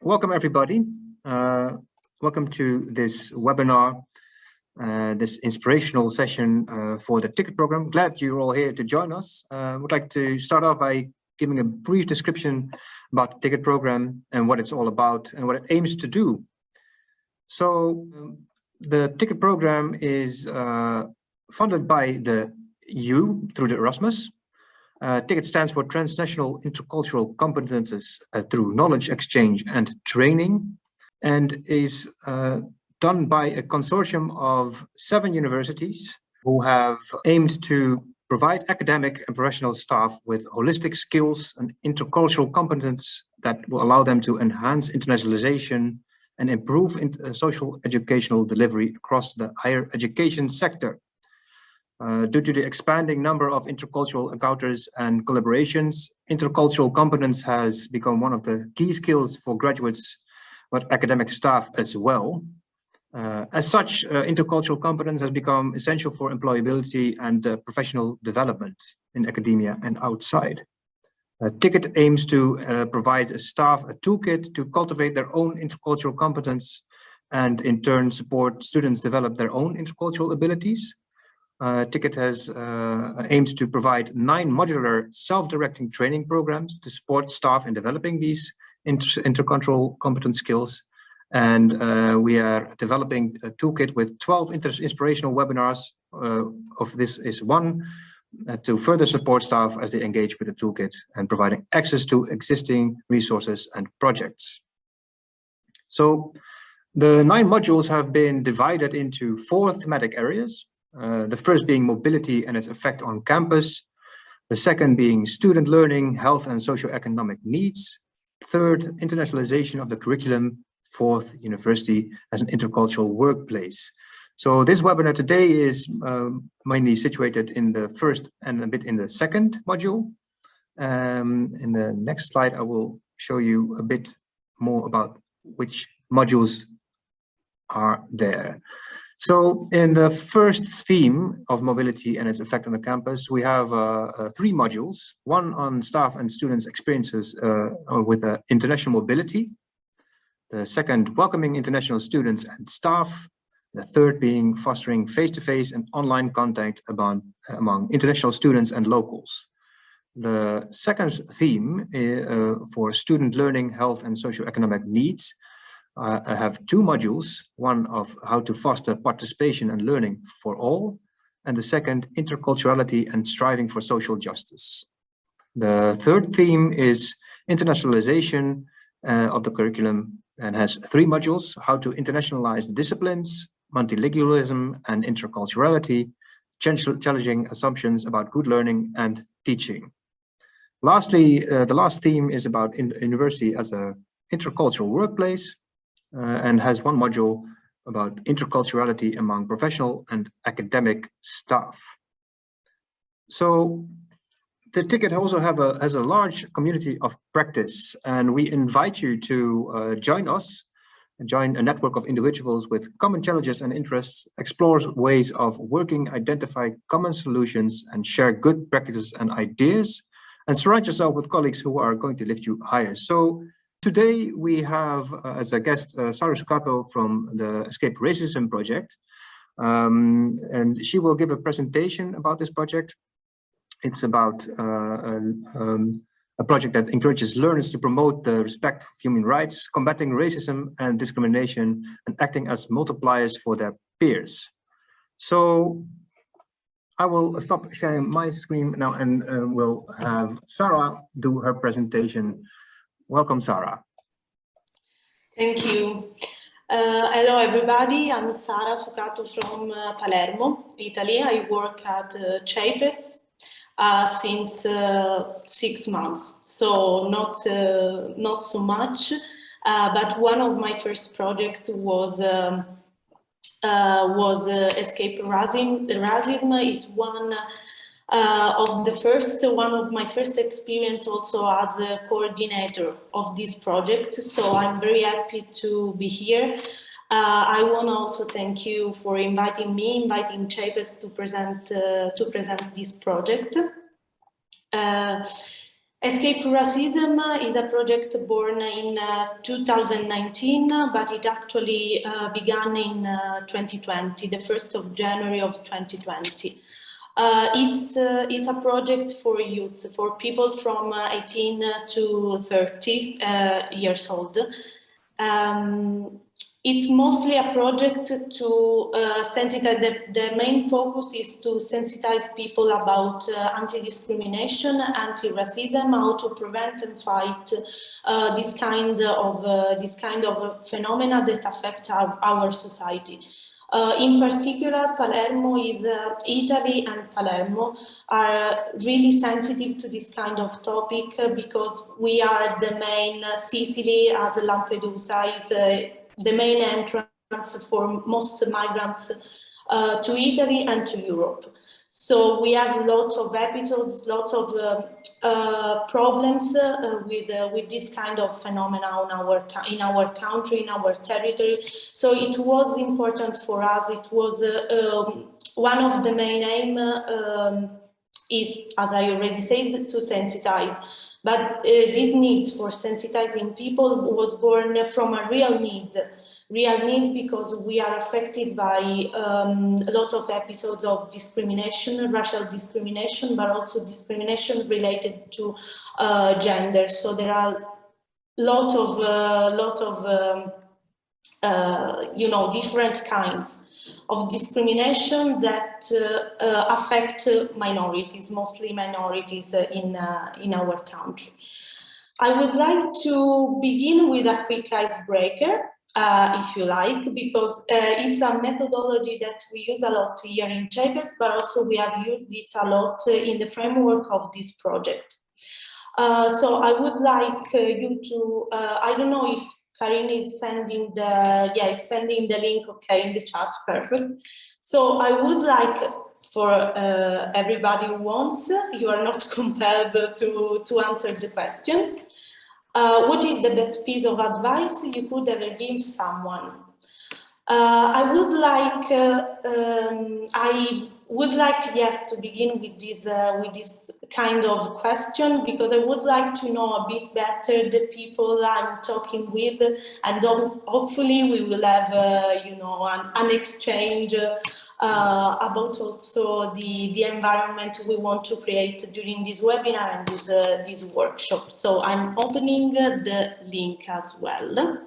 Welcome everybody. Welcome to this webinar, this inspirational session for the ticket program. Glad you're all here to join us. Would like to start off by giving a brief description about the ticket program and what it's all about and what it aims to do. So the ticket program is funded by the EU through the Erasmus. TICKET stands for Transnational Intercultural Competences through Knowledge Exchange and Training, and is done by a consortium of 7 universities who have aimed to provide academic and professional staff with holistic skills and intercultural competence that will allow them to enhance internationalization and improve social educational delivery across the higher education sector. Due to the expanding number of intercultural encounters and collaborations, intercultural competence has become one of the key skills for graduates, but academic staff as well. As such, intercultural competence has become essential for employability and professional development in academia and outside. TICKET aims to provide staff a toolkit to cultivate their own intercultural competence and in turn support students develop their own intercultural abilities. TICKET has aimed to provide 9 modular self-directing training programs to support staff in developing these intercultural competence skills. And we are developing a toolkit with 12 inspirational webinars. Of this is one to further support staff as they engage with the toolkit and providing access to existing resources and projects. So the 9 modules have been divided into 4 thematic areas. The first being mobility and its effect on campus. The second being student learning, health and socioeconomic needs. Third, internationalization of the curriculum. Fourth, university as an intercultural workplace. So this webinar today is mainly situated in the first and a bit in the second module. In the next slide, I will show you a bit more about which modules are there. So in the first theme of mobility and its effect on the campus, we have 3 modules, one on staff and students' experiences with international mobility, the second, welcoming international students and staff, the third being fostering face-to-face and online contact among international students and locals. The second theme for student learning, health and socioeconomic needs, I have 2 modules, one of how to foster participation and learning for all, and the second, interculturality and striving for social justice. The third theme is internationalization of the curriculum and has 3 modules, how to internationalize the disciplines, multilingualism and interculturality, challenging assumptions about good learning and teaching. Lastly, the last theme is about university as an intercultural workplace, and has 1 module about interculturality among professional and academic staff. So the ticket also has a large community of practice, and we invite you to join us and join a network of individuals with common challenges and interests, explore ways of working, identify common solutions, and share good practices and ideas, and surround yourself with colleagues who are going to lift you higher. So today we have as a guest Sara Sukato from the Escape Racism project, and she will give a presentation about this project. It's about a project that encourages learners to promote the respect for human rights, combating racism and discrimination, and acting as multipliers for their peers. So I will stop sharing my screen now and we'll have Sara do her presentation. Welcome, Sara. Thank you. Hello, everybody. I'm Sara Sukato from Palermo, Italy. I work at CEIPES since 6 months, so not so much. But one of my first projects was Escape Racism. Racism is one of my first experience also as a coordinator of this project. So I'm very happy to be here. I want to also thank you for inviting CEIPES to present this project. Escape Racism is a project born in 2019, but it actually began in 2020, the 1st of January of 2020. It's a project for youth, for people from 18 to 30 years old. It's mostly a project to sensitize. The main focus is to sensitize people about anti-discrimination, anti-racism, how to prevent and fight this kind of phenomena that affect our society. In particular, Palermo is Italy and Palermo are really sensitive to this kind of topic because we are the main Sicily as Lampedusa is the main entrance for most migrants to Italy and to Europe. So we have lots of episodes, lots of problems with this kind of phenomena in our country, in our territory. So it was important for us. It was one of the main aim is, as I already said, to sensitize. But this need for sensitizing people was born from a real need because we are affected by a lot of episodes of discrimination, racial discrimination, but also discrimination related to gender. So there are lot of different kinds of discrimination that affect minorities, mostly minorities in our country. I would like to begin with a quick icebreaker, if you like, because it's a methodology that we use a lot here in CEIPES, but also we have used it a lot in the framework of this project. So I would like you to, I don't know if Karin is sending the link, okay, in the chat, perfect. So I would like for everybody who wants, you are not compelled to answer the question. What is the best piece of advice you could ever give someone? I would like, yes, to begin with this kind of question, because I would like to know a bit better the people I'm talking with, and hopefully we will have, an exchange about also the environment we want to create during this webinar and this workshop. So I'm opening the link as well.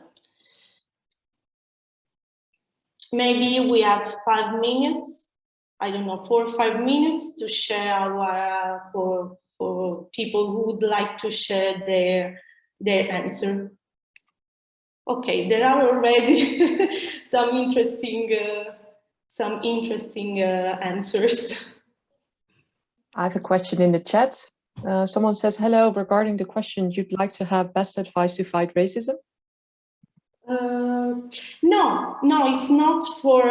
Maybe we have 5 minutes, I don't know, 4 or 5 minutes to share our, for people who would like to share their answer. Okay, there are already some interesting answers. I have a question in the chat. Someone says, hello, regarding the question, you'd like to have best advice to fight racism? No, it's not for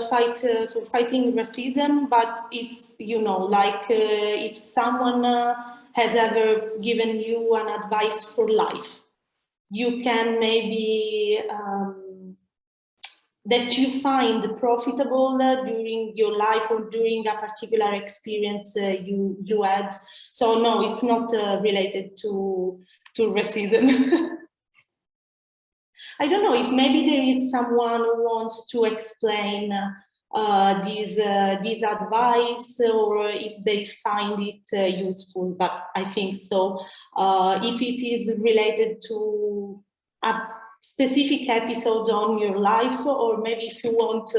fighting racism, but it's, like if someone has ever given you an advice for life, you can maybe that you find profitable during your life or during a particular experience you had. So no, it's not related to racism. I don't know if maybe there is someone who wants to explain this advice, or if they find it useful, but I think so. If it is related to a specific episode on your life, or maybe if you want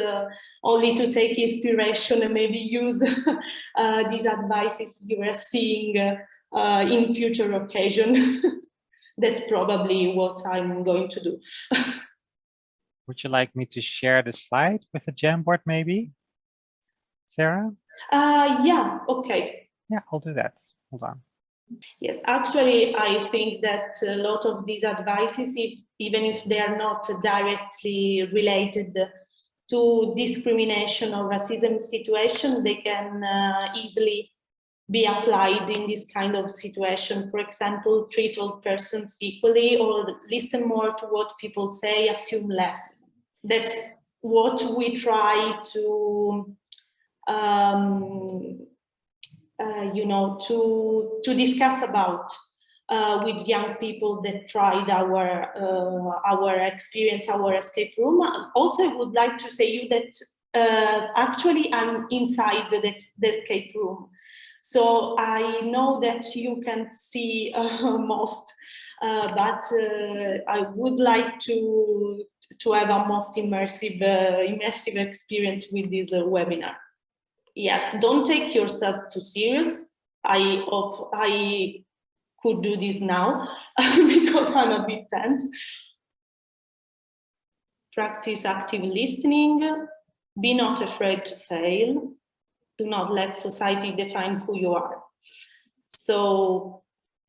only to take inspiration and maybe use these advices you are seeing in future occasion. That's probably what I'm going to do. Would you like me to share the slide with the Jamboard maybe, Sarah? Yeah, okay. Yeah, I'll do that. Hold on. Yes, actually, I think that a lot of these advices, even if they are not directly related to discrimination or racism situation, they can easily be applied in this kind of situation. For example, treat all persons equally, or listen more to what people say, assume less. That's what we try to, to discuss about with young people that tried our experience, our escape room. Also, I would like to say you that actually I'm inside the escape room. So I know that you can see most, but I would like to have a most immersive experience with this webinar. Yeah, don't take yourself too serious. I hope I could do this now because I'm a bit tense. Practice active listening. Be not afraid to fail. Do not let society define who you are. So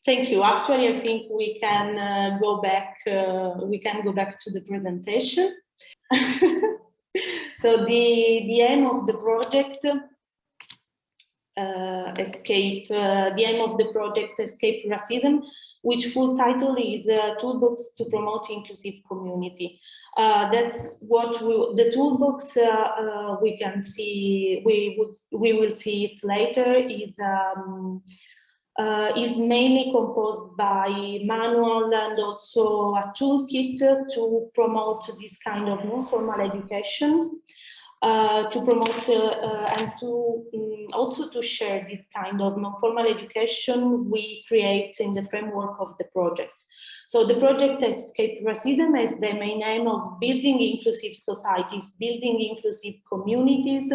thank you. Actually, I think we can go back. We can go back to the presentation. So the aim of the project, the aim of the project Escape Racism, which full title is Toolbox to Promote Inclusive Community. That's what the toolbox we can see. We will see it later. Is mainly composed by manual and also a toolkit to promote this kind of non-formal education, to promote and to also to share this kind of non-formal education we create in the framework of the project. So the project Escape Racism has the main aim of building inclusive societies, building inclusive communities,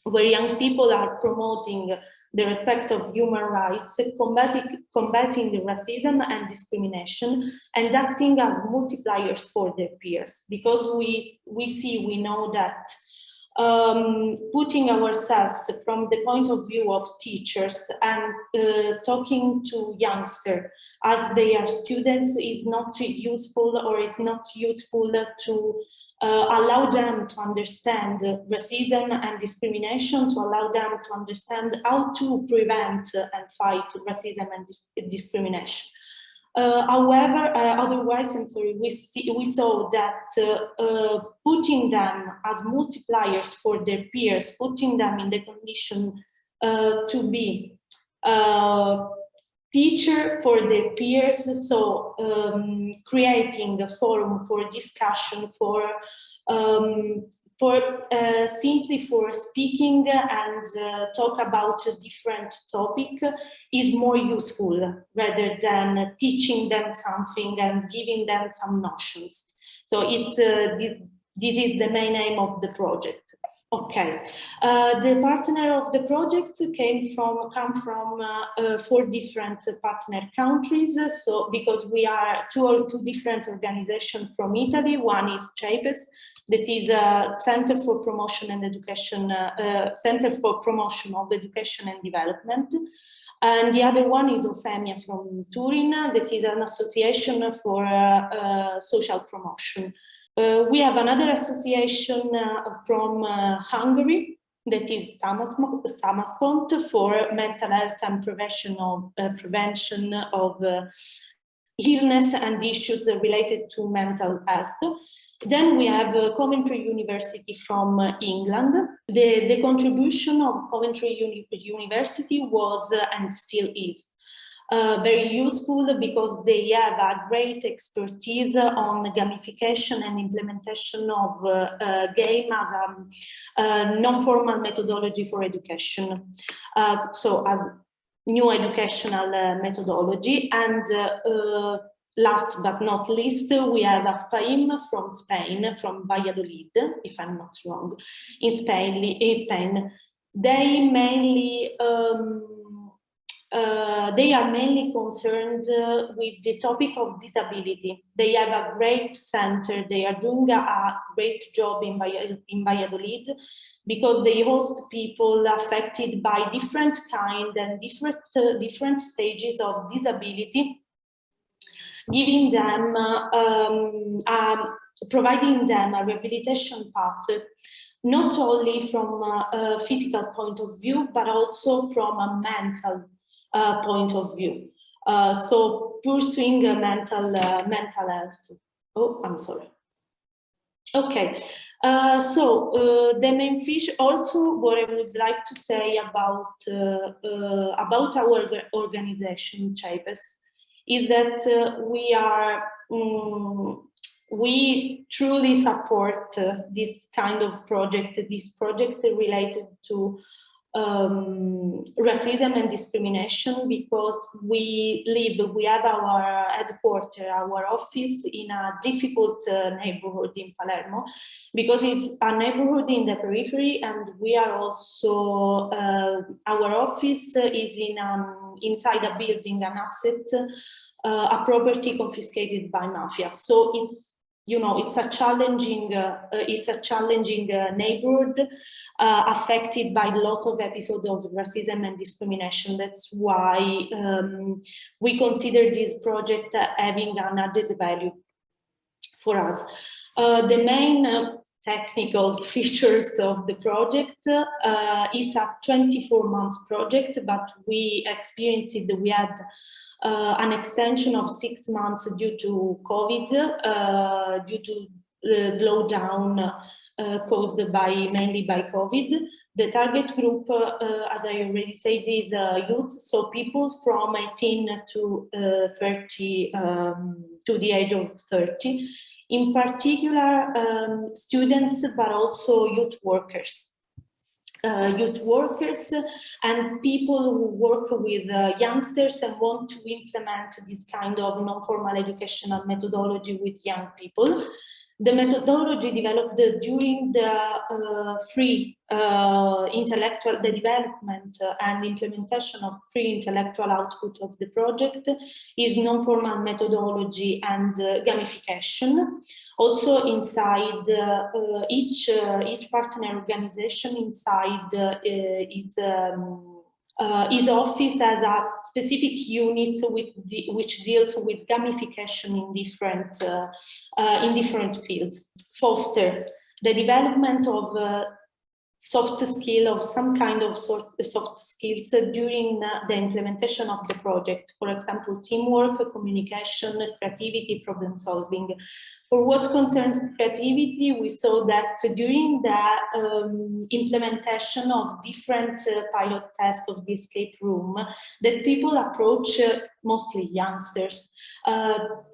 where young people are promoting the respect of human rights, combating the racism and discrimination, and acting as multipliers for their peers. Because we know that putting ourselves from the point of view of teachers and talking to youngsters as they are students is not useful, or it's not useful to allow them to understand racism and discrimination, to allow them to understand how to prevent and fight racism and discrimination. However, otherwise, I'm sorry, we saw that putting them as multipliers for their peers, putting them in the condition to be teacher for their peers, so creating a forum for discussion, simply for speaking and talk about a different topic is more useful rather than teaching them something and giving them some notions. So it's this is the main aim of the project. Okay, the partner of the project come from 4 different partner countries. So because we are two different organizations from Italy. One is CEIPES, that is a Center for Promotion and Education, Center for Promotion of Education and Development. And the other one is OFEMIA from Turin, that is an association for social promotion. We have another association from Hungary, that is Támaszpont, for mental health and prevention of illness and issues related to mental health. Then we have Coventry University from England. The contribution of Coventry University was and still is very useful, because they have a great expertise on gamification and implementation of game as a non-formal methodology for education. So as new educational methodology. And last but not least, we have ASPAIM from Spain, from Valladolid, if I'm not wrong, in Spain. They mainly they are mainly concerned with the topic of disability. They have a great center. They are doing a great job in Valladolid, because they host people affected by different kind and different stages of disability, giving them, providing them a rehabilitation path, not only from a physical point of view, but also from a mental point of view. So pursuing a mental health. Oh, I'm sorry. Okay, so the main fish. Also, what I would like to say about our organization, CEIPES, is that we truly support this kind of project, this project related to racism and discrimination, because we have our headquarters, our office in a difficult neighborhood in Palermo, because it's a neighborhood in the periphery, and we are also, our office is inside a building, an asset, a property confiscated by mafia. So it's a challenging neighborhood, affected by a lot of episodes of racism and discrimination. That's why we consider this project having an added value for us. The main technical features of the project, it's a 24-month project, but we had an extension of 6 months due to COVID, due to the slowdown caused mainly by COVID. The target group, as I already said, is youth, so people from 18 to 30, to the age of 30. In particular, students, but also youth workers. And people who work with youngsters and want to implement this kind of non-formal educational methodology with young people. The methodology developed during the the development and implementation of free intellectual output of the project is non-formal methodology and gamification. Also inside each partner organization inside his office has a specific unit which deals with gamification in different fields. Foster the development of soft skill, of some kind of soft skills during the implementation of the project. For example, teamwork, communication, creativity, problem solving. For what concerns creativity, we saw that during the implementation of different pilot tests of the escape room, that people approach, mostly youngsters,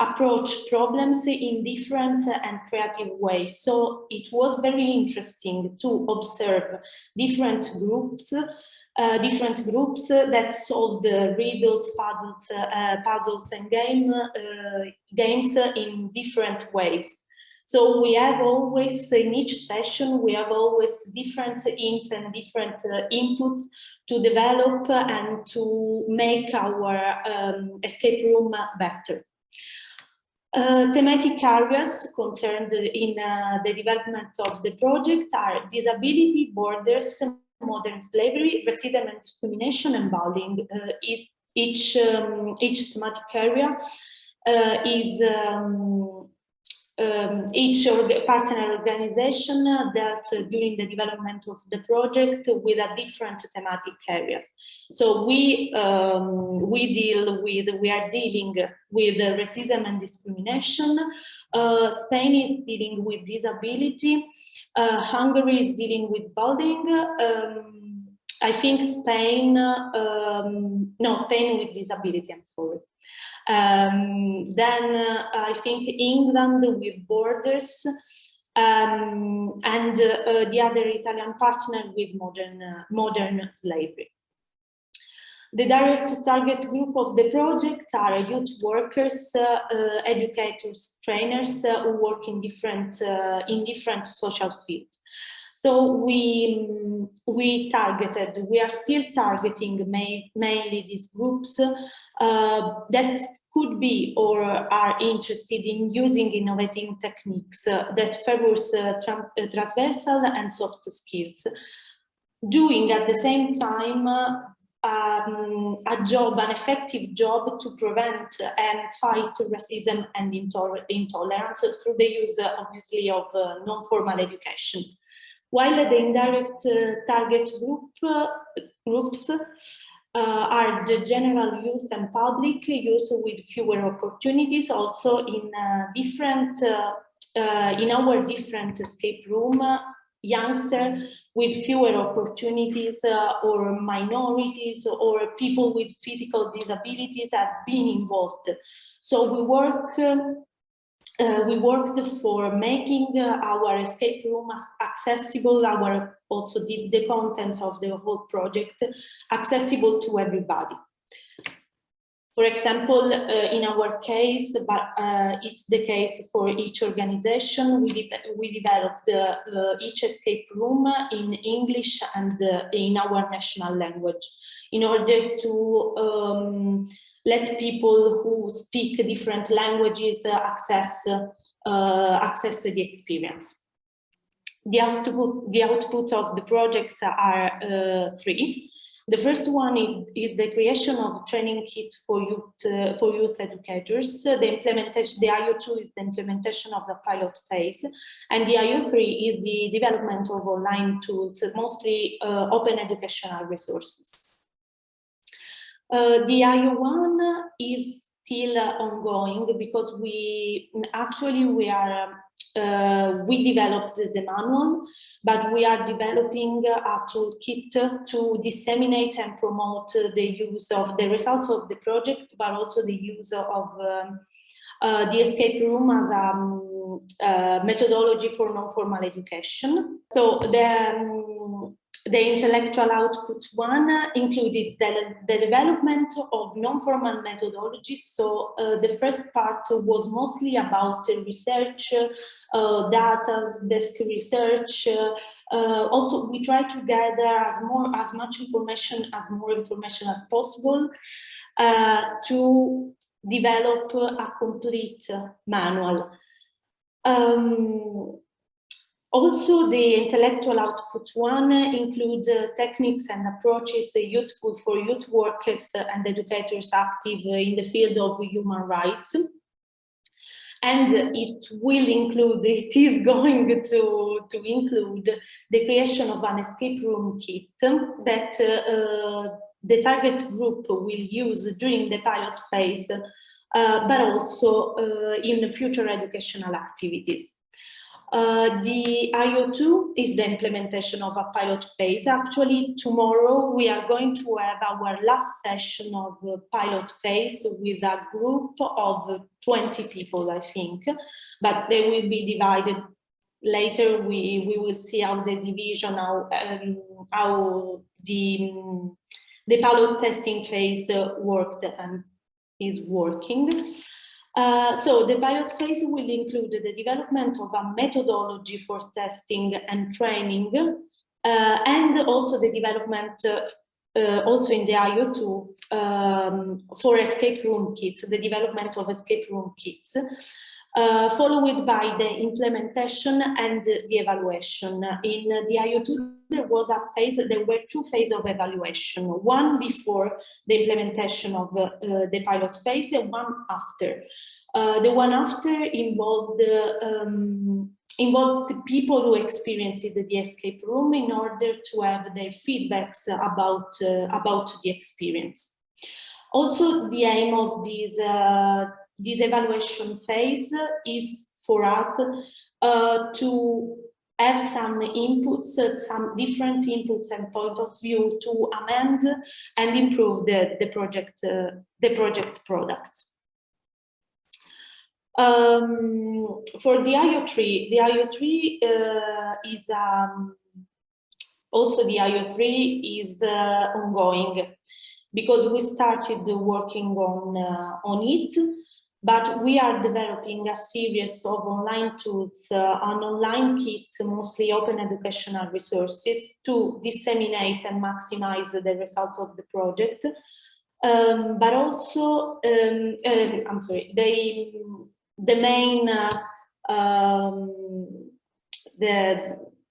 approach problems in different and creative ways. So it was very interesting to observe different groups that solve the riddles, puzzles and games in different ways. So we have always, in each session, we have always different hints and different inputs to develop and to make our escape room better. Thematic areas concerned in the development of the project are disability, borders, modern slavery, racism and discrimination, and bullying. Each thematic area is each partner organization dealt during the development of the project with a different thematic areas. So we are dealing with racism and discrimination. Spain is dealing with disability. Hungary is dealing with bullying. I think Spain with disability, I'm sorry. Then I think England with borders, and the other Italian partner with modern slavery. The direct target group of the project are youth workers, educators, trainers who work in different social fields. So we are still targeting mainly these groups that could be or are interested in using innovative techniques that favors transversal and soft skills, doing at the same time an effective job to prevent and fight racism and intolerance through the use, obviously, of non-formal education. While the indirect target groups are the general youth and public youth with fewer opportunities, also in our different escape room, youngsters with fewer opportunities or minorities or people with physical disabilities have been involved. So we worked for making our escape room accessible, also the contents of the whole project accessible to everybody. For example, in our case, but it's the case for each organization, we developed each escape room in English and in our national language in order to let people who speak different languages access the experience. The output of the project are three. The first one is the creation of training kit for youth educators. The IO2 is the implementation of the pilot phase, and the IO3 is the development of online tools, mostly open educational resources. The IO1 is still ongoing because we developed the manual, but we are developing a toolkit to disseminate and promote the use of the results of the project, but also the use of the escape room as a methodology for non-formal education. So the intellectual output one included the development of non-formal methodologies. So the first part was mostly about research, data, desk research. Also, we try to gather as much information as possible to develop a complete manual. Also, the intellectual output one includes techniques and approaches useful for youth workers and educators active in the field of human rights. And it is going to include the creation of an escape room kit that the target group will use during the pilot phase, but also in future educational activities. The IO2 is the implementation of a pilot phase. Actually, tomorrow we are going to have our last session of the pilot phase with a group of 20 people, I think, but they will be divided. Later, we will see how the division, how the pilot testing phase worked and is working. So the pilot phase will include the development of a methodology for testing and training, and also the development, also in the IO2, for escape room kits, the development of escape room kits, followed by the implementation and the evaluation. In the IO2, there were two phases of evaluation, one before the implementation of the pilot phase and one after. The one after involved the people who experienced the escape room in order to have their feedbacks about the experience. Also, the aim of this evaluation phase is for us to have some inputs, some different inputs and point of view to amend and improve the project products. For the IO3 is also the IO3 is ongoing because we started working on it. But we are developing a series of online tools, an online kit, mostly open educational resources to disseminate and maximize the results of the project. But also, I'm sorry, the main,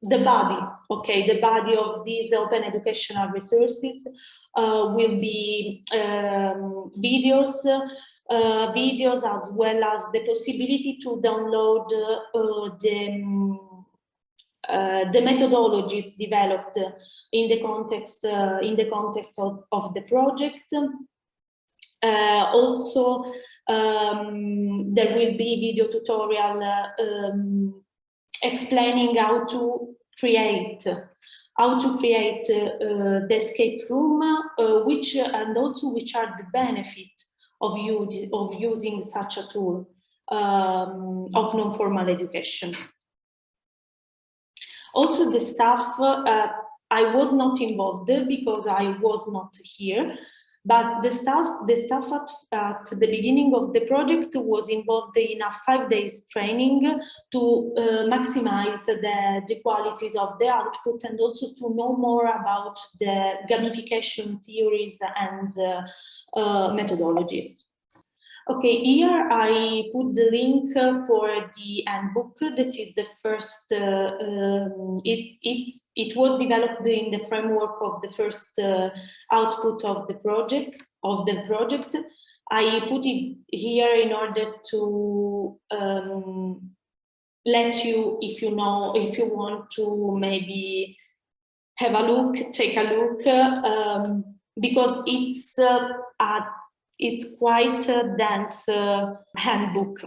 the body of these open educational resources will be videos as well as the possibility to download the methodologies developed in the context of the project. Also, there will be video tutorial explaining how to create the escape room, and also which are the benefits of using such a tool of non-formal education. Also, the staff, I was not involved because I was not here, but the staff at the beginning of the project was involved in a 5 days training to maximize the qualities of the output and also to know more about the gamification theories and methodologies. Okay, here I put the link for the handbook. That is the first. It was developed in the framework of the first output of the project. I put it here in order to let you, if you want to maybe have a look, take a look, because it's quite a dense handbook.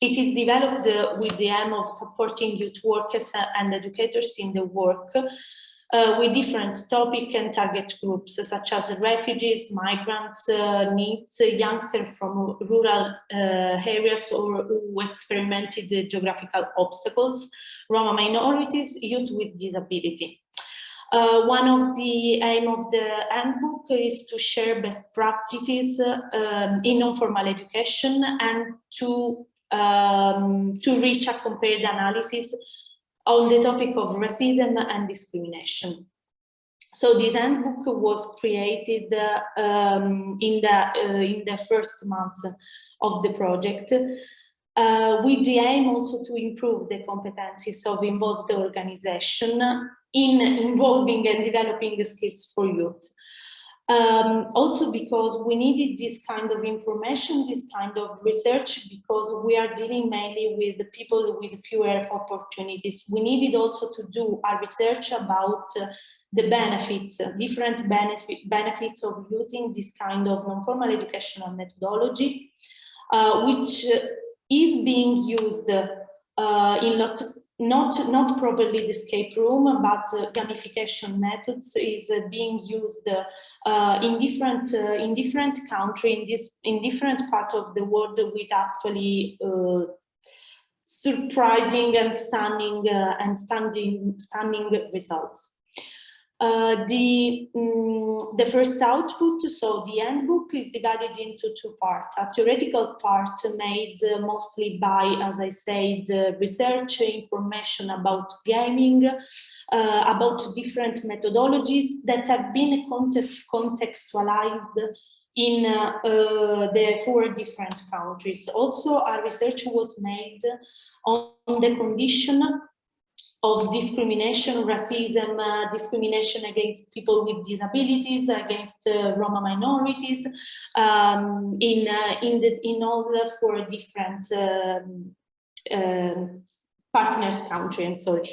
It is developed with the aim of supporting youth workers and educators in the work with different topic and target groups, such as refugees, migrants, needs, youngsters from rural areas or who experimented geographical obstacles, Roma minorities, youth with disability. One of the aim of the handbook is to share best practices in non-formal education and to reach a compared analysis on the topic of racism and discrimination. So this handbook was created in the first month of the project, with the aim also to improve the competencies of involved organization in involving and developing the skills for youth. Also because we needed this kind of information, this kind of research, because we are dealing mainly with the people with fewer opportunities. We needed also to do a research about the benefits, different benefits of using this kind of non-formal educational methodology, which is being used in not properly the escape room, but gamification methods is being used in different countries, in different parts of the world, with actually surprising and stunning results. The first output, so the handbook, is divided into two parts. A theoretical part made mostly by, as I said, research information about gaming, about different methodologies that have been contextualized in the 4 different countries. Also, our research was made on the condition of discrimination, racism, discrimination against people with disabilities, against Roma minorities, in all the 4 different partners country. I'm sorry.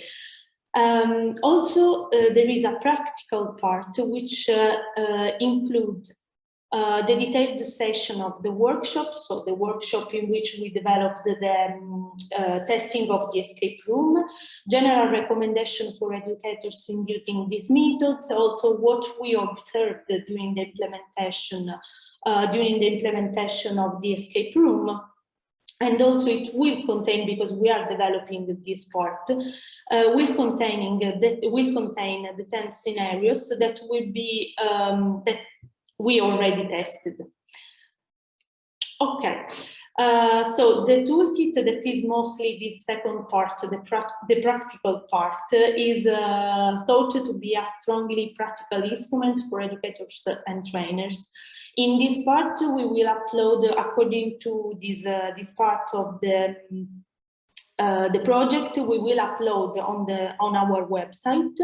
Also, there is a practical part which includes the detailed session of the workshop, so the workshop in which we developed the testing of the escape room, general recommendation for educators in using these methods, also what we observed during the implementation of the escape room. And also it will contain, because we are developing this part, will contain the 10 scenarios that will be that we already tested. Okay, so the toolkit that is mostly this second part, the practical part, is thought to be a strongly practical instrument for educators and trainers. In this part, we will upload, according to this part of the project, we will upload on our website.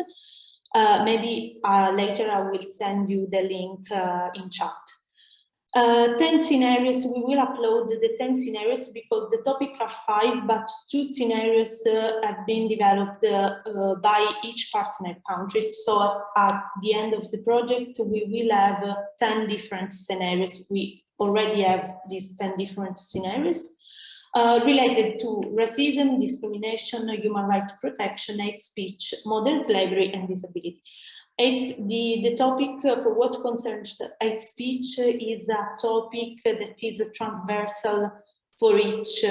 Maybe later I will send you the link in chat. 10 scenarios, we will upload the 10 scenarios because the topics are 5, but 2 scenarios have been developed by each partner country. So at the end of the project, we will have 10 different scenarios. We already have these 10 different scenarios. related to racism, discrimination, human rights protection, hate speech, modern slavery, and disability. It's the topic for what concerns hate speech is a topic that is transversal for each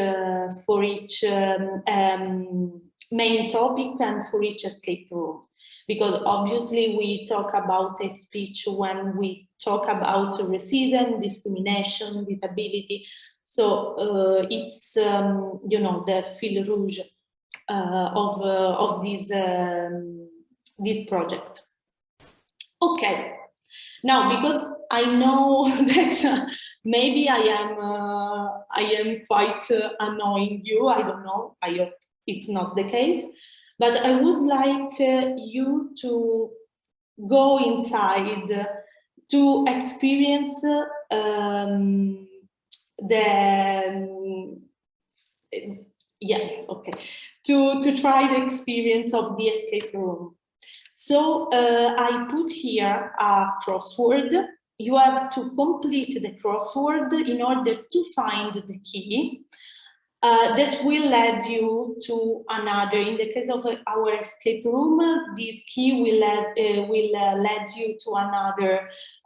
main topic and for each escape room, because obviously we talk about hate speech when we talk about racism, discrimination, disability. So it's you know, the fil rouge of this project. Okay, now because I know that maybe I am quite annoying you. I don't know. I hope it's not the case, but I would like you to go inside to experience to try the experience of the escape room. So I put here a crossword. You have to complete the crossword in order to find the key that will lead you to another. In the case of our escape room, this key will lead you to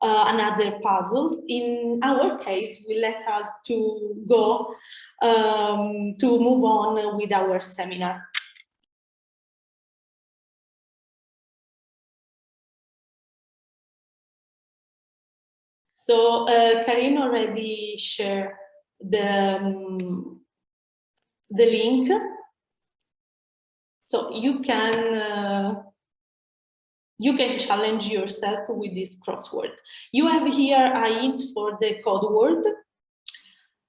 another puzzle. In our case, will let us to go to move on with our seminar. So Karin already shared the link, so you can challenge yourself with this crossword. You have here a hint for the code word,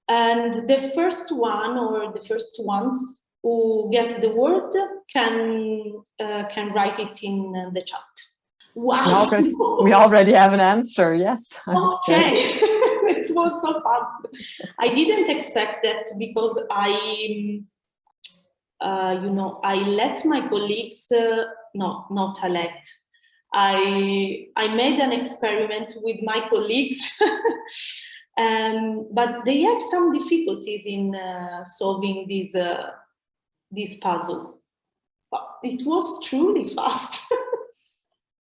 and the first one or the first ones who guess the word can write it in the chat. Wow! We already have an answer. Yes. Okay, it was so fast. I didn't expect that because you know, I let my colleagues. No, not I let. I made an experiment with my colleagues, but they have some difficulties in solving this puzzle. But it was truly fast.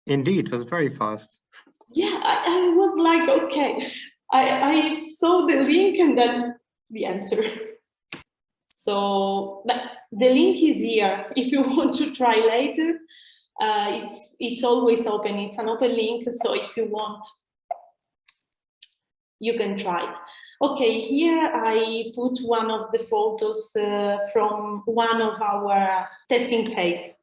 Indeed, it was very fast. Yeah, I was like, okay, I saw the link and then the answer. So, but the link is here. If you want to try later, it's always open. It's an open link, so if you want, you can try. Okay, here I put one of the photos from one of our testing phase.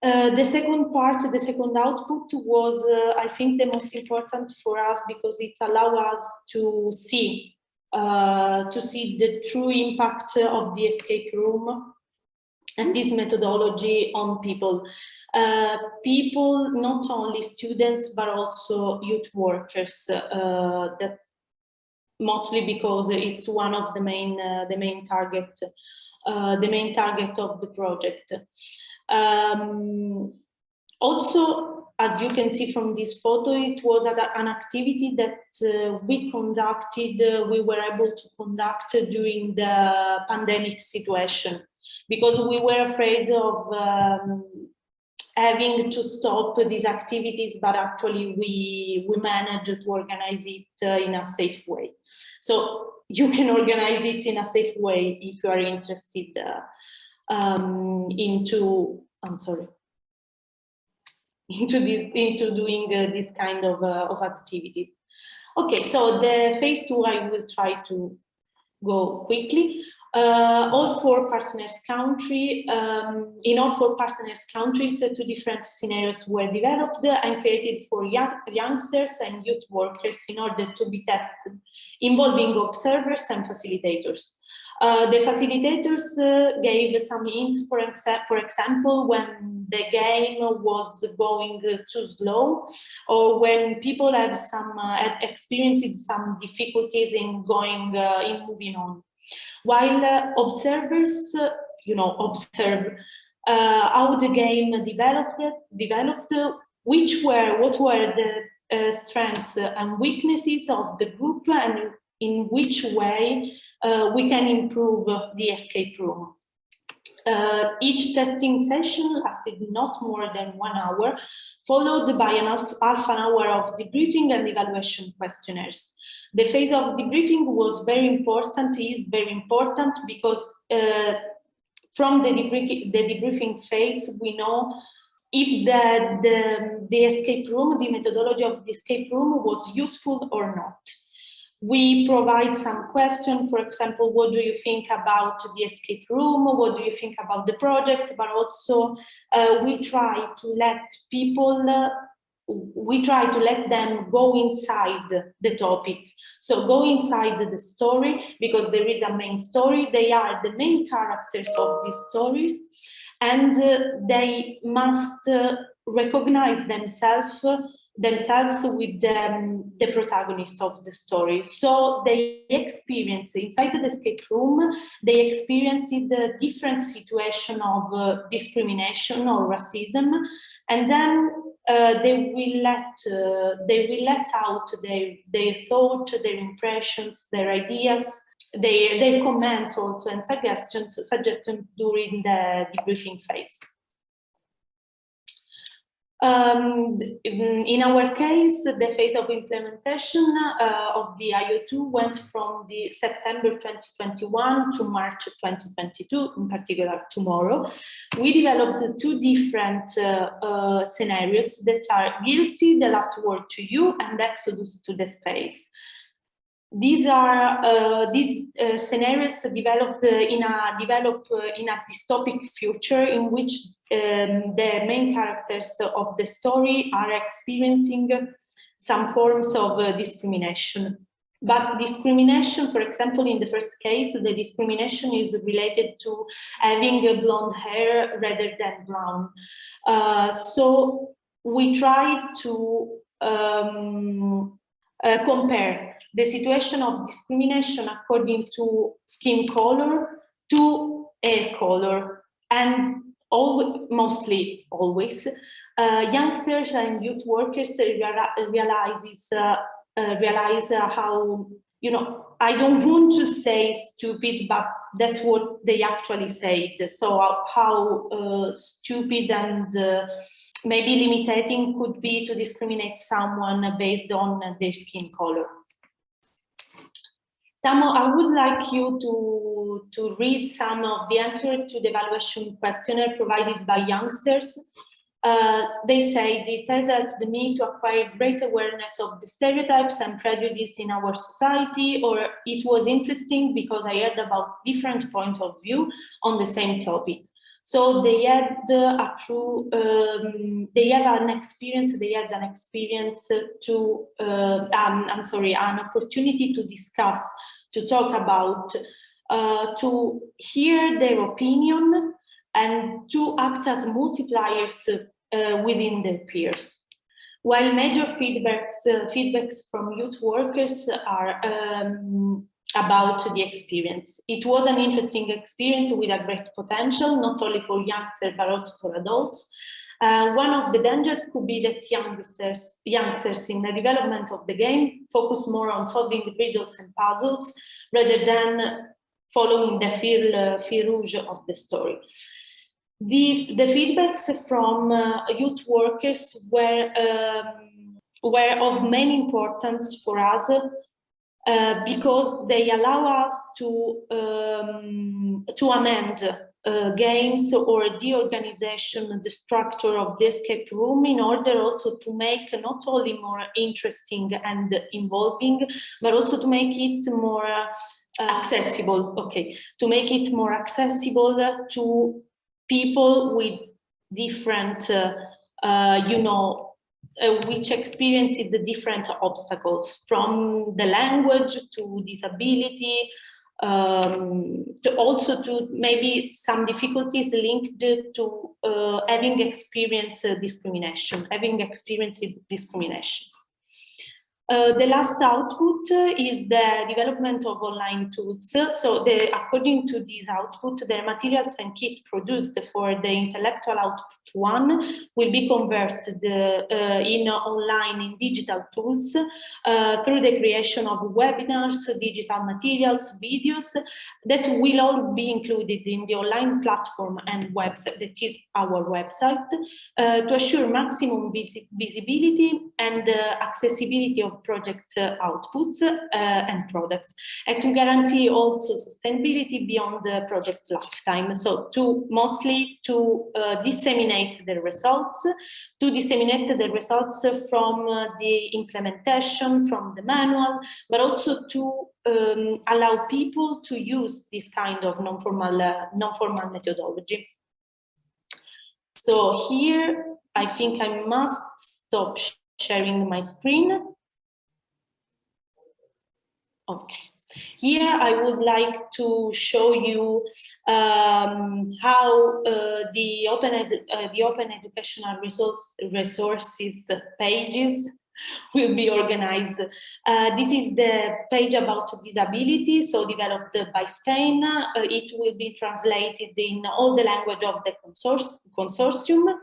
The second part, the second output was, I think, the most important for us because it allows us to see the true impact of the escape room and this methodology on people. People, not only students, but also youth workers, that mostly because it's one of the main target of the project. Also, as you can see from this photo, it was an activity that we were able to conduct during the pandemic situation, because we were afraid of having to stop these activities, but actually we managed to organize it in a safe way. So you can organize it in a safe way if you are interested into doing this kind of activities. Okay, so the phase 2, I will try to go quickly. All four partners countries, in all four partners countries, 2 different scenarios were developed and created for youngsters and youth workers in order to be tested, involving observers and facilitators. The facilitators gave some hints, for example, when the game was going too slow, or when people have experienced some difficulties in moving on. While observers, observe how the game developed, what were the strengths and weaknesses of the group, and in which way we can improve the escape room. Each testing session lasted not more than 1 hour, followed by half an hour of debriefing and evaluation questionnaires. The phase of debriefing was very important, is very important, because from the debriefing phase, we know if the escape room, the methodology of the escape room was useful or not. We provide some questions, for example, what do you think about the escape room? What do you think about the project? But also we try to let people, we try to let them go inside the topic. So go inside the story, because there is a main story. They are the main characters of this story, and they must recognize themselves with the protagonist of the story. So they experience inside the escape room, they experience the different situation of discrimination or racism, and then they will let out their thoughts, their impressions, their ideas, their comments also, and suggestions during the debriefing phase. In our case, the phase of implementation of the IO2 went from the September 2021 to March 2022, in particular tomorrow. We developed 2 different scenarios that are Guilty, The Last Word to You, and Exodus to the Space. These are these scenarios developed in a dystopic future in which the main characters of the story are experiencing some forms of discrimination. But discrimination, for example, in the first case, the discrimination is related to having blonde hair rather than brown. So we try to compare the situation of discrimination according to skin color to hair color, and mostly always youngsters and youth workers realize how, you know, I don't want to say stupid, but that's what they actually said. So how stupid and maybe limiting could be to discriminate someone based on their skin color. I would like you to read some of the answers to the evaluation questionnaire provided by youngsters. They say it has helped me to acquire great awareness of the stereotypes and prejudice in our society, or it was interesting because I heard about different points of view on the same topic. So they had a true, they had an experience to, an opportunity to discuss, to talk about, to hear their opinion, and to act as multipliers within their peers. While major feedbacks from youth workers are about the experience. It was an interesting experience with a great potential, not only for youngsters, but also for adults. One of the dangers could be that youngsters in the development of the game focus more on solving riddles and puzzles rather than following the fil rouge of the story. The feedbacks from youth workers were of main importance for us because they allow us to amend games or the organization, the structure of the escape room, in order also to make not only more interesting and involving, but also to make it more accessible. Okay, to make it more accessible to people with different, which experience the different obstacles, from the language to disability, to maybe some difficulties linked to having experienced discrimination. The last output is the development of online tools. So according to this output, the materials and kit produced for the intellectual output 1 will be converted in online in digital tools through the creation of webinars, digital materials, videos that will all be included in the online platform and website that is our website to assure maximum visibility and accessibility of project outputs and products, and to guarantee also sustainability beyond the project lifetime. So mostly to disseminate the results, from the implementation, from the manual, but also to allow people to use this kind of non-formal methodology. So here, I think I must stop sharing my screen. Okay. Here, I would like to show you how the open educational resources pages will be organized. This is the page about disability, so developed by Spain. It will be translated in all the language of the consortium.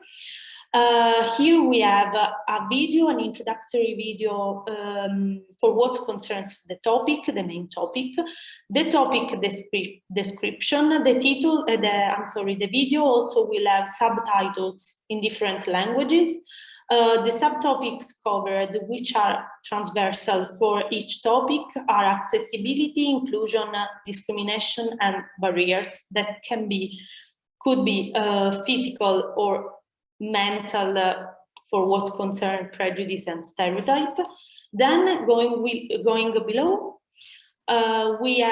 Here we have a video, an introductory video for what concerns the topic, the main topic, the topic description, the title, the video also will have subtitles in different languages. The subtopics covered, which are transversal for each topic, are accessibility, inclusion, discrimination, and barriers that could be physical or mental for what concerns prejudice and stereotype. Then going below, we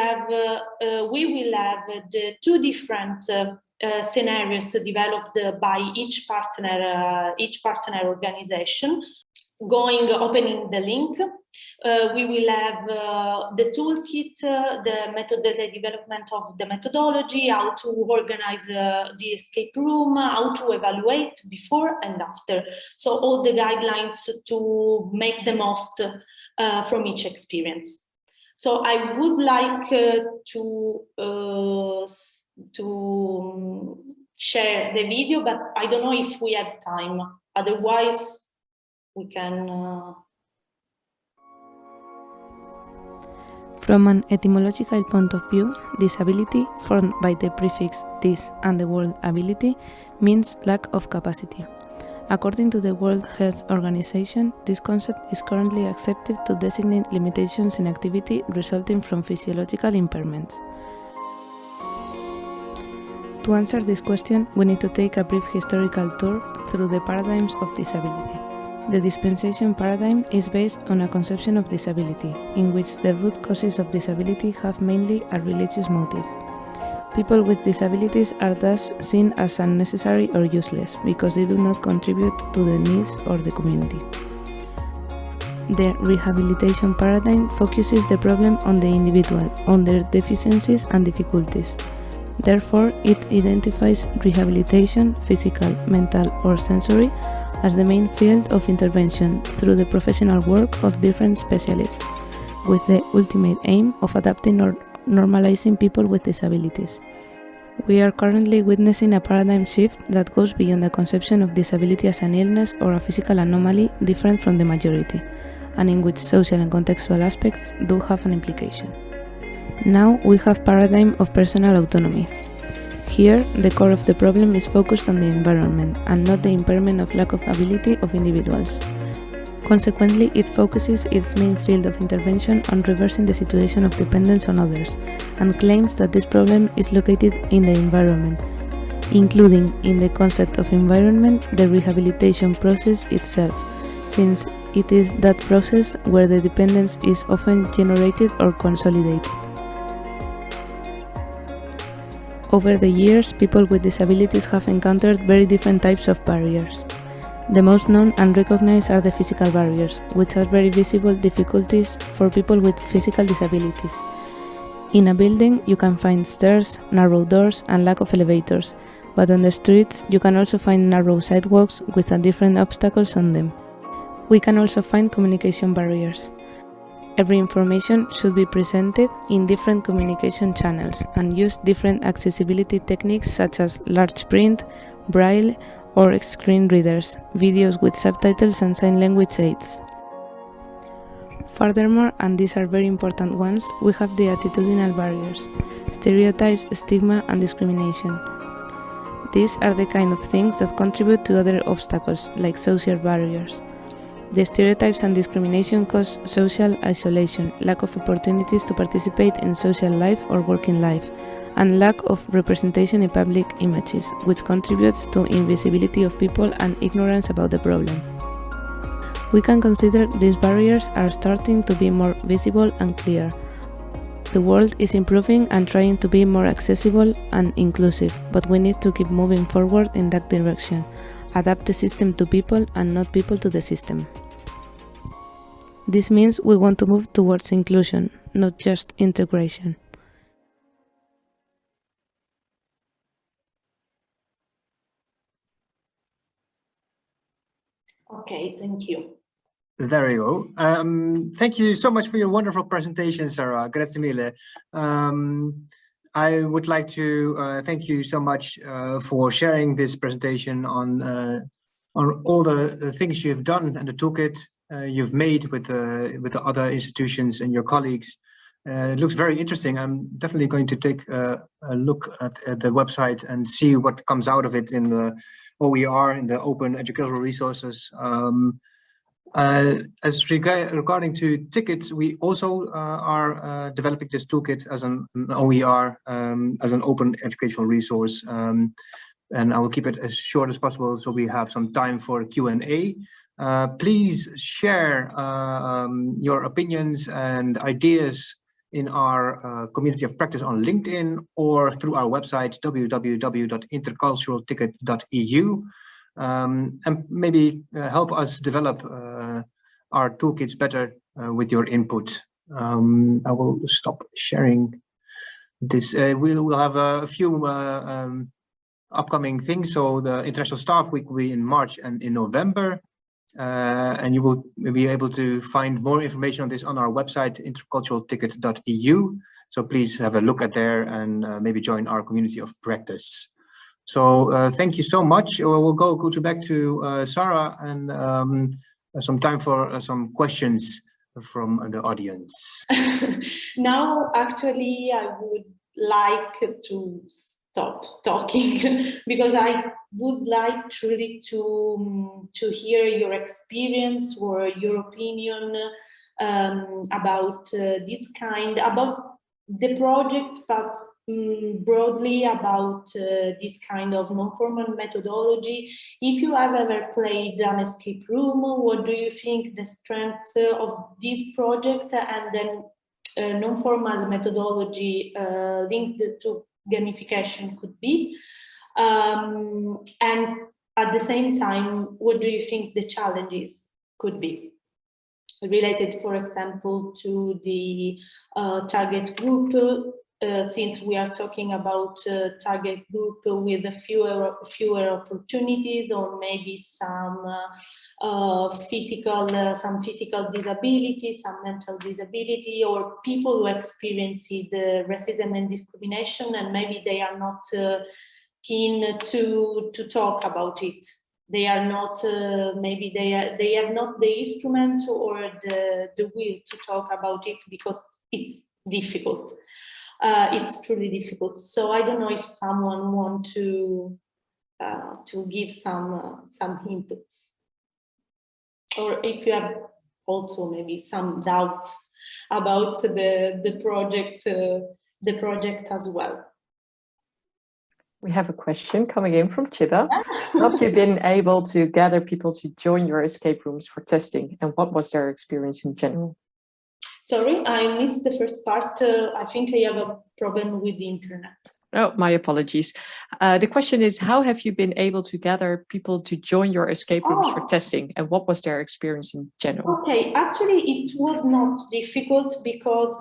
will have the two different scenarios developed by each partner organization. Opening the link, we will have the toolkit, the development of the methodology, how to organize the escape room, how to evaluate before and after. So all the guidelines to make the most from each experience. So I would like to share the video, but I don't know if we have time. Otherwise, we can. From an etymological point of view, disability, formed by the prefix dis and the word ability, means lack of capacity. According to the World Health Organization, this concept is currently accepted to designate limitations in activity resulting from physiological impairments. To answer this question, we need to take a brief historical tour through the paradigms of disability. The dispensation paradigm is based on a conception of disability, in which the root causes of disability have mainly a religious motive. People with disabilities are thus seen as unnecessary or useless, because they do not contribute to the needs of the community. The rehabilitation paradigm focuses the problem on the individual, on their deficiencies and difficulties. Therefore, it identifies rehabilitation, physical, mental, or sensory, as the main field of intervention through the professional work of different specialists, with the ultimate aim of adapting or normalizing people with disabilities. We are currently witnessing a paradigm shift that goes beyond the conception of disability as an illness or a physical anomaly different from the majority, and in which social and contextual aspects do have an implication. Now we have paradigm of personal autonomy. Here, the core of the problem is focused on the environment and not the impairment of lack of ability of individuals. Consequently, it focuses its main field of intervention on reversing the situation of dependence on others, and claims that this problem is located in the environment, including in the concept of environment the rehabilitation process itself, since it is that process where the dependence is often generated or consolidated. Over the years, people with disabilities have encountered very different types of barriers. The most known and recognized are the physical barriers, which are very visible difficulties for people with physical disabilities. In a building, you can find stairs, narrow doors, and lack of elevators, but on the streets, you can also find narrow sidewalks with different obstacles on them. We can also find communication barriers. Every information should be presented in different communication channels and use different accessibility techniques such as large print, braille, or screen readers, videos with subtitles and sign language aids. Furthermore, and these are very important ones, we have the attitudinal barriers, stereotypes, stigma, and discrimination. These are the kind of things that contribute to other obstacles, like social barriers. The stereotypes and discrimination cause social isolation, lack of opportunities to participate in social life or working life, and lack of representation in public images, which contributes to invisibility of people and ignorance about the problem. We can consider these barriers are starting to be more visible and clear. The world is improving and trying to be more accessible and inclusive, but we need to keep moving forward in that direction, adapt the system to people and not people to the system. This means we want to move towards inclusion, not just integration. Okay, thank you. There you go. Thank you so much for your wonderful presentation, Sarah. Grazie mille. I would like to thank you so much for sharing this presentation on all the things you've done and the toolkit you've made with the other institutions and your colleagues. It looks very interesting. I'm definitely going to take a look at the website and see what comes out of it in the OER, in the Open Educational Resources. As regarding to tickets, we also are developing this toolkit as an OER, as an open educational resource. And I will keep it as short as possible so we have some time for Q&A. Please share your opinions and ideas in our community of practice on LinkedIn or through our website, www.interculturalticket.eu. And maybe help us develop our toolkits better with your input. I will stop sharing this. We will have a few upcoming things. So the International Staff Week will be in March and in November. And you will be able to find more information on this on our website, interculturalticket.eu. So please have a look at there and maybe join our community of practice. So thank you so much. We'll go back to Sarah and some time for some questions from the audience. Now, actually, I would like to stop talking because I would like truly to hear your experience or your opinion about this kind, about the project, but broadly about this kind of non-formal methodology. If you have ever played an escape room, what do you think the strength of this project and then non-formal methodology linked to gamification could be? And at the same time, what do you think the challenges could be? Related, for example, to the target group, since we are talking about target group with fewer opportunities, or maybe some physical disability, some mental disability, or people who experience the racism and discrimination, and maybe they are not keen to talk about it. They are not, maybe they have not the instrument or the will to talk about it because it's difficult. It's truly difficult. So I don't know if someone wants to give some inputs, or if you have also maybe some doubts about the project as well. We have a question coming in from Chiba. Have you been able to gather people to join your escape rooms for testing, and what was their experience in general? Sorry, I missed the first part. I think I have a problem with the internet. Oh, my apologies. The question is, how have you been able to gather people to join your escape rooms for testing, and what was their experience in general? Okay, actually it was not difficult because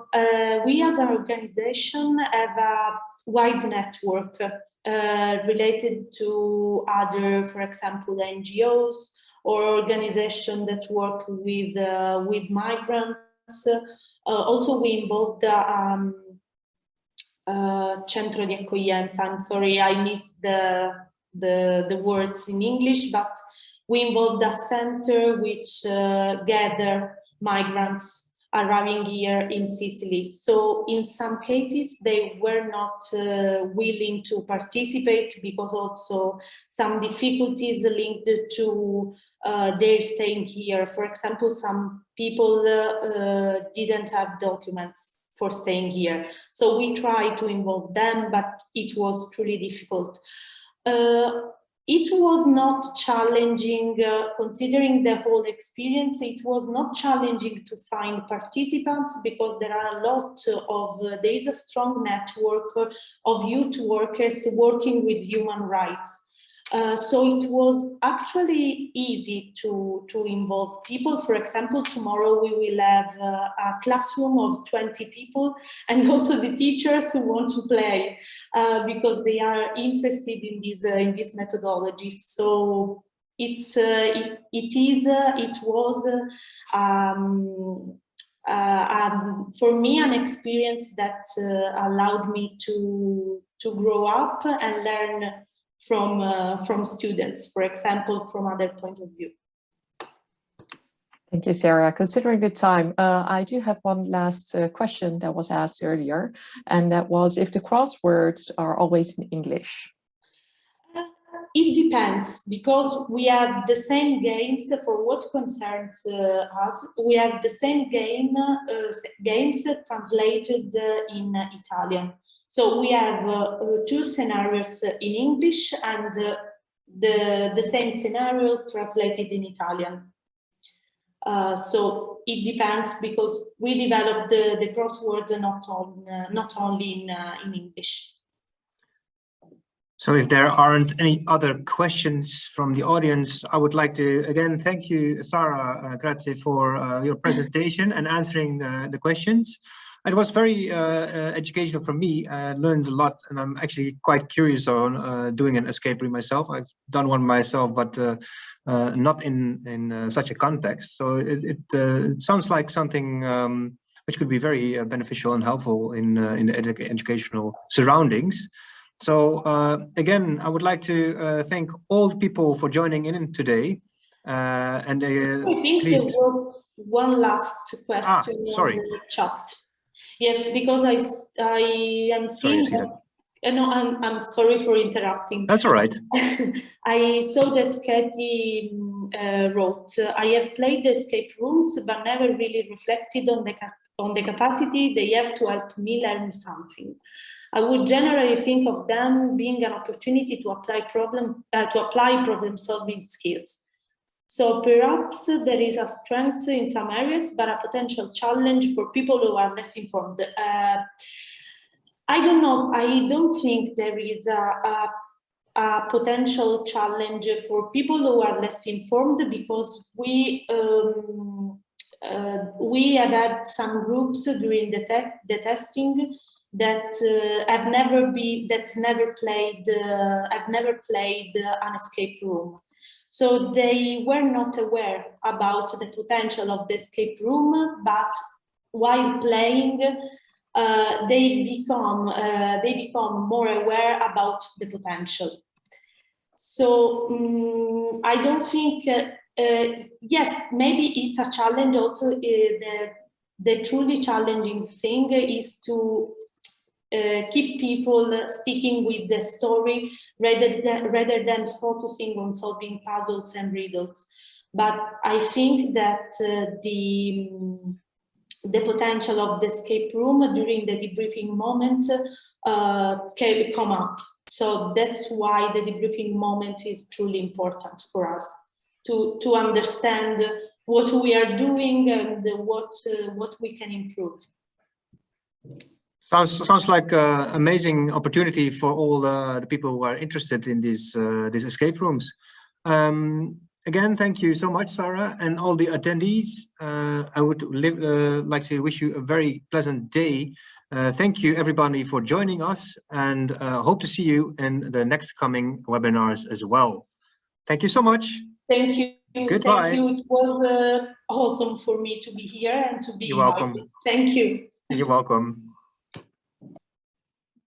we as an organization have a wide network related to other, for example, NGOs or organizations that work with migrants Also, we involved Centro di Accoglienza. I'm sorry, I missed the words in English, but we involved a center which gather migrants arriving here in Sicily. So in some cases, they were not willing to participate because also some difficulties linked to their staying here. For example, some people didn't have documents for staying here. So we tried to involve them, but it was truly difficult. It was not challenging, considering the whole experience, it was not challenging to find participants because there are a lot of, there is a strong network of youth workers working with human rights. So it was actually easy to involve people. For example, tomorrow we will have a classroom of 20 people, and also the teachers who want to play because they are interested in this methodology. So it was for me an experience that allowed me to grow up and learn from students, for example, from other point of view. Thank you, Sarah. Considering the time, I do have one last question that was asked earlier, and that was if the crosswords are always in English. It depends, because we have the same games for what concerns us. We have the same games translated in Italian. So we have two scenarios in English and the same scenario translated in Italian. So it depends, because we developed the crossword not only in English. So if there aren't any other questions from the audience, I would like to again thank you, Sara Grazie, for your presentation and answering the questions. It was very educational for me. I learned a lot, and I'm actually quite curious on doing an escape room myself. I've done one myself, but not in such a context. So it sounds like something which could be very beneficial and helpful in the educational surroundings. So again, I would like to thank all the people for joining in today. And I think please... there was one last question sorry. on the chat. Yes, because I am seeing no, I'm sorry for interrupting. That's all right. I saw that Katie wrote, I have played the escape rooms, but never really reflected on the capacity they have to help me learn something. I would generally think of them being an opportunity to apply problem-solving skills. So perhaps there is a strength in some areas, but a potential challenge for people who are less informed. I don't know. I don't think there is a potential challenge for people who are less informed, because we have had some groups during the testing that have never played an escape room. So they were not aware about the potential of the escape room, but while playing, they become more aware about the potential. So I don't think, yes, maybe it's a challenge also. The truly challenging thing is to keep people sticking with the story rather than focusing on solving puzzles and riddles. But I think that the potential of the escape room during the debriefing moment can come up. So that's why the debriefing moment is truly important for us to understand what we are doing and what we can improve. Sounds like an amazing opportunity for all the people who are interested in these escape rooms. Again, thank you so much, Sara, and all the attendees. I would like to wish you a very pleasant day. Thank you, everybody, for joining us, and hope to see you in the next coming webinars as well. Thank you so much. Thank you. Goodbye. Thank you. It was awesome for me to be here and to be You're welcome. invited. Thank you. You're welcome.